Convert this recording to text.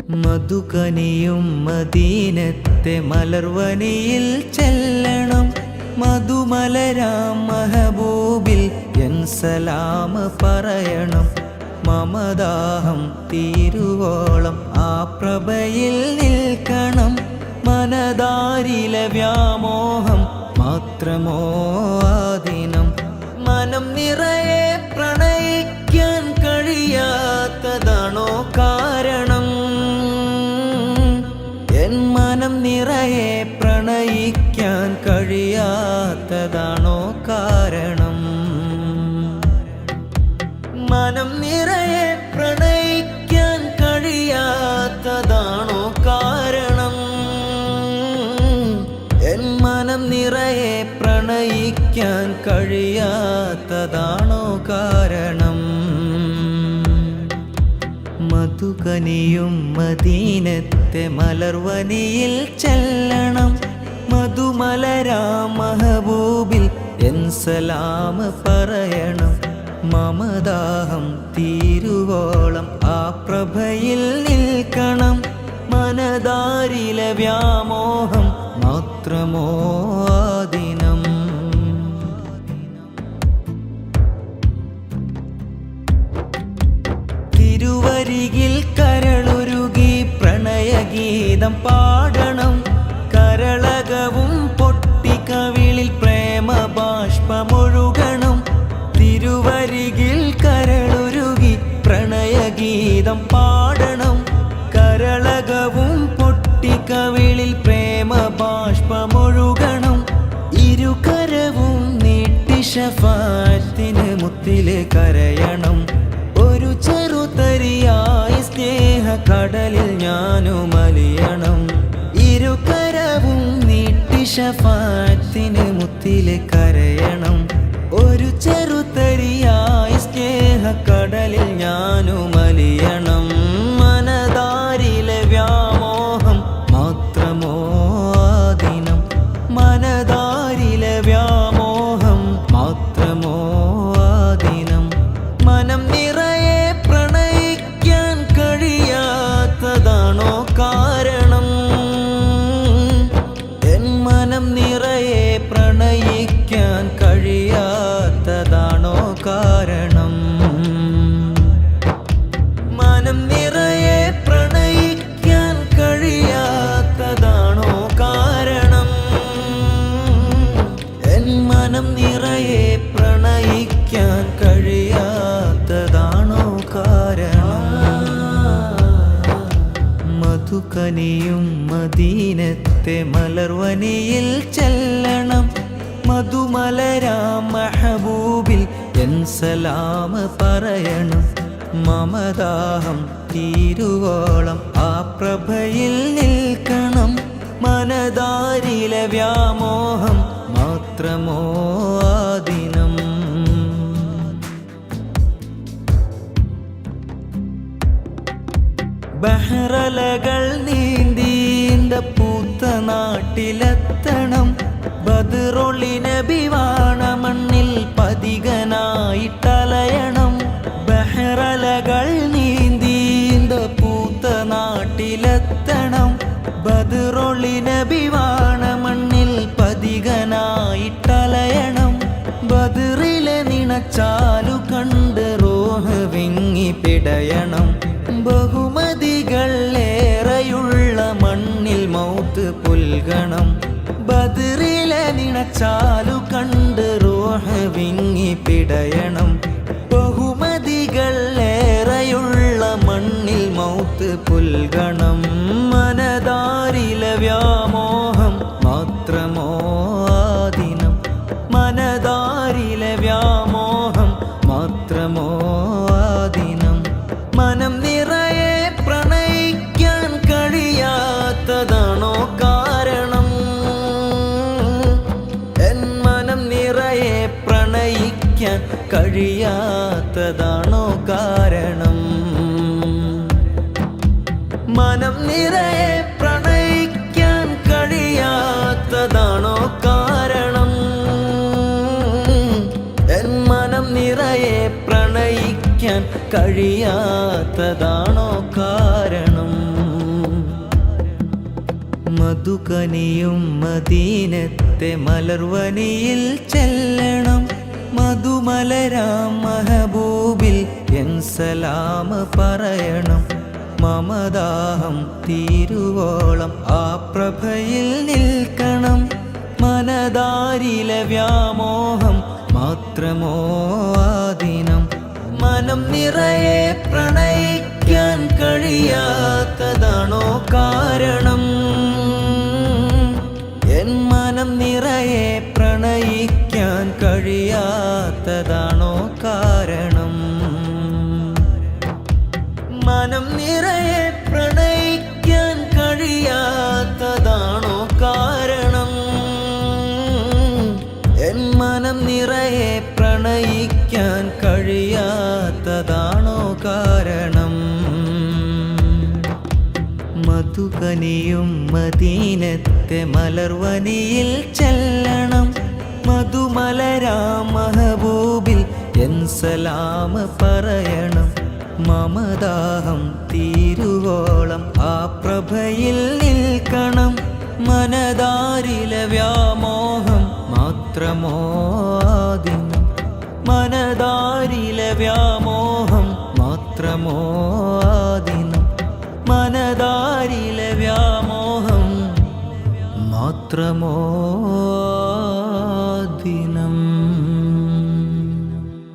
മധുകനിയും മദീനത്തെ മലർവനിയിൽ ചെല്ലണം. മധുമലരാം മഹബൂബിൽ എൻ സലാം പറയണം. മമദാഹം തീരുവോളം ആ പ്രഭയിൽ നിൽക്കണം. മനതാരിലെ വ്യാമോഹം മാത്രമോ ആദിനം. മനം നിറയെ പ്രണയിക്കാൻ കഴിയാത്തതാണോ കാരണം? എൻ മനം നിറയെ പ്രണയിക്കാൻ കഴിയാത്തതാണോ കാരണം? മനം നിറയെ പ്രണയിക്കാൻ കഴിയാത്തതാണോ കാരണം? എൻ മനം നിറയെ പ്രണയിക്കാൻ കഴിയാത്തതാണോ കാരണം? മധുകനിയും മദീനത്തെ മലർവനിയിൽ ചെല്ലണം. മധുമലരാം മഹബൂബിൽ എൻ സലാം പറയണം. മമദാഹം തീരുവോളം ആ പ്രഭയിൽ നിൽക്കണം. മനതാരിലെ വ്യാമോഹം മാത്രമോ ആദിനം. തിരുവരികിൽ കരളുരുകി പ്രണയഗീതം പാടണം. കരളകവും പൊട്ടിക്കവിളിൽ പ്രേമബാഷ്പമൊഴുകണം. തിരുവരികിൽ കരളുരുകി പ്രണയഗീതം പാടണം. കരളകവും പൊട്ടിക്കവിളിൽ പ്രേമബാഷ്പമൊഴുകണം. ഇരുകരവും നീട്ടി ശഫാഅത്തിന് മുത്തിലെ കരയണം. ഒരു ചെറുതരിയായി സ്നേഹക്കടലിൽ ഞാനും അലിയണം. ഇരുകരവും നീട്ടി ശഫാഅത്തിന് മുത്തിലെ കരയണം. ഒരു ചെറുതരിയായി സ്നേഹക്കടലിൽ ഞാനും അലിയണം. മനതാരിലെ വ്യാമോഹം മാത്രമോ ആദിനം. മനതാരിലെ വ്യാമോഹം മാത്രമോ ആദിനം. മനം നിറയെ പ്രണയിക്കാൻ കഴിയാത്തതാണോ കാരണം? എൻ മനം നിറയെ പ്രണയിക്കാൻ കഴിയാത്തതാണോ കാരണം? മനം നിറയെ പ്രണയിക്കാൻ കഴിയാത്തതാണോ കാരണം? എൻ മനം നിറയെ പ്രണയിക്കാൻ കഴിയാത്തതാണോ കാരണം? മധുകനിയും മദീനത്തെ മലർവനിയിൽ ചെല്ലണം. മധുമലരാം മഹബൂബിൽ എൻ സലാം പറയണം. മമദാഹം തീരുവോളം ആ പ്രഭയിൽ നിൽക്കണം. മനതാരിലെ വ്യാമോഹം മാത്രമോ ആദിനം. ബഹ്റലകൾ നീന്തിന്റെ പൂത്ത നാട്ടിലെത്തണം. ബദ്റൊളി നബി വാണ മണ്ണിൽ പതികനായിട്ടലയണം. ബഹ്റലകൾ നീന്തിന്റെ പൂത്ത നാട്ടിലെത്തണം. ബദ്റൊളി നബി വാണ മണ്ണിൽ പതികനായിട്ടലയണം. ബദ്റിലെ നിണച്ചാലു കണ്ട് റൂഹ് വിങ്ങി പിടയണം. ബഹുമതികൾ ഏറെയുള്ള മണ്ണിൽ മൗത്ത് പുൽകണം. ബദ്റിലെ നിണച്ചാലു കണ്ട് റൂഹ് വിങ്ങി പിടയണം. ബഹുമതികൾ ഏറെയുള്ള മണ്ണിൽ മൗത്ത് പുൽകണം. മനതാരിലെ വ്യാമോഹം മാത്രമോ ആദിനം. മനതാരിലെ വ്യാമോഹം മാത്രമോ ആദിനം. മനം നിറയെ പ്രണയിക്കാൻ കഴിയാത്തതാണോ കാരണം? എൻ മനം നിറയെ പ്രണയിക്കാൻ കഴിയാത്തതാണോ കാരണം? മനം നിറയെ പ്രണയിക്കാൻ കഴിയാത്തതാണോ കാരണം? എൻ മനം നിറയെ പ്രണയിക്കാൻ കഴിയാത്തതാണോ കാരണം? മധുകനിയും മദീനത്തെ മലർവനിയിൽ ചെല്ലണം. മധുമലരാം മഹബൂബിൽ എൻ സലാം പറയണം. മമദാഹം തീരുവോളം ആ പ്രഭയിൽ നിൽക്കണം. മനതാരിലെ വ്യാമോഹം മാത്രമോ ആദിനം. മനം നിറയെ പ്രണയിക്കാൻ കഴിയാത്തതാണോ കാരണം? എൻ മനം നിറയെ പ്രണയിക്കാൻ കഴിയാത്തതാണോ കാരണം? മനം നിറയെ പ്രണയിക്കാൻ കഴിയാത്തതാണോ കാരണം? എൻ മനം നിറയെ പ്രണയിക്കാൻ കഴിയാത്തതാണോ കാരണം? മധുകനിയും മദീനത്തെ മലർവനിയിൽ ചെല്ലണം. മധുമലരാം മഹബൂബിൽ എൻ സലാം പറയണം. മമദാഹം തീരുവോളം ആ പ്രഭയിൽ നിൽക്കണം. മനതാരിലെ വ്യാമോഹം മാത്രമോ ആദിനം. മനതാരിലെ വ്യാമോഹം മാത്രമോ ആദിനം. മനതാരിലെ വ്യാമോഹം മാത്രമോ